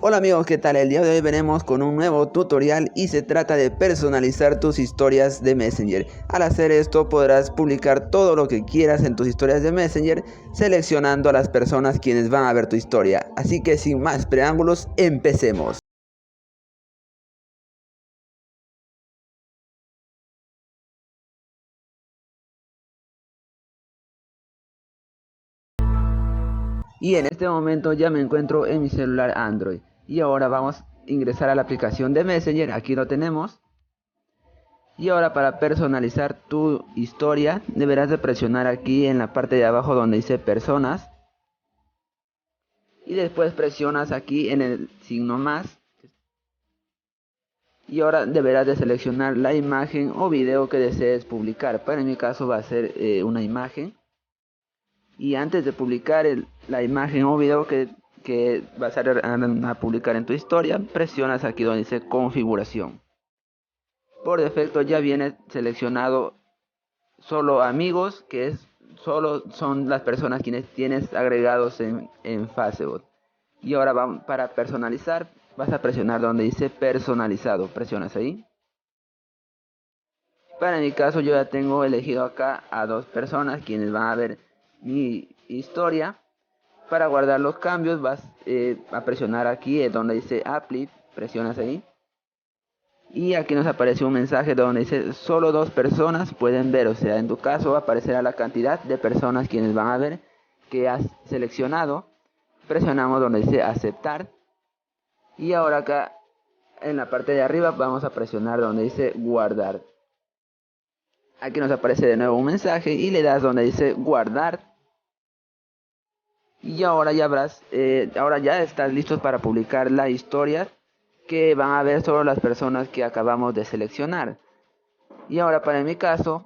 Hola amigos, ¿qué tal? El día de hoy venimos con un nuevo tutorial y se trata de personalizar tus historias de Messenger. Al hacer esto podrás publicar todo lo que quieras en tus historias de Messenger, seleccionando a las personas quienes van a ver tu historia. Así que sin más preámbulos, empecemos. Y en este momento ya me encuentro en mi celular Android. Y ahora vamos a ingresar a la aplicación de Messenger, aquí lo tenemos. Y ahora para personalizar tu historia deberás de presionar aquí en la parte de abajo donde dice personas. Y después presionas aquí en el signo más. Y ahora deberás de seleccionar la imagen o video que desees publicar. Para mi caso va a ser una imagen. Y antes de publicar la imagen o video que vas a publicar en tu historia, presionas aquí donde dice configuración. Por defecto ya viene seleccionado solo amigos, que es solo son las personas quienes tienes agregados en Facebook. Y ahora para personalizar, vas a presionar donde dice personalizado, presionas ahí. Para mi caso yo ya tengo elegido acá a dos personas quienes van a ver mi historia. Para guardar los cambios vas a presionar aquí donde dice Apply, presionas ahí. Y aquí nos aparece un mensaje donde dice solo dos personas pueden ver, o sea, en tu caso aparecerá la cantidad de personas quienes van a ver que has seleccionado. Presionamos donde dice aceptar. Y ahora acá en la parte de arriba vamos a presionar donde dice guardar. Aquí nos aparece de nuevo un mensaje y le das donde dice guardar. Y ahora ahora ya estás listo para publicar la historia que van a ver solo las personas que acabamos de seleccionar. Y ahora para mi caso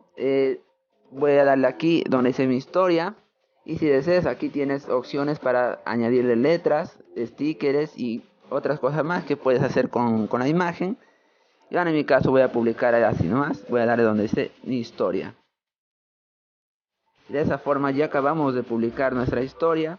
voy a darle aquí donde dice mi historia. Y si deseas aquí tienes opciones para añadirle letras, stickers y otras cosas más que puedes hacer con la imagen. Y ahora en mi caso voy a publicar así nomás. Voy a darle donde dice mi historia. De esa forma ya acabamos de publicar nuestra historia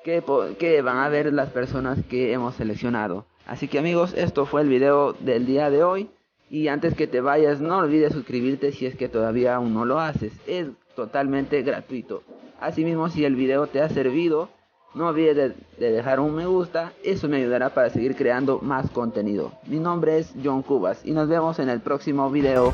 que van a ver las personas que hemos seleccionado. Así que amigos, esto fue el video del día de hoy. Y antes que te vayas, no olvides suscribirte si es que todavía aún no lo haces. Es totalmente gratuito. Asimismo, si el video te ha servido, no olvides de dejar un me gusta. Eso me ayudará para seguir creando más contenido. Mi nombre es John Cubas y nos vemos en el próximo video.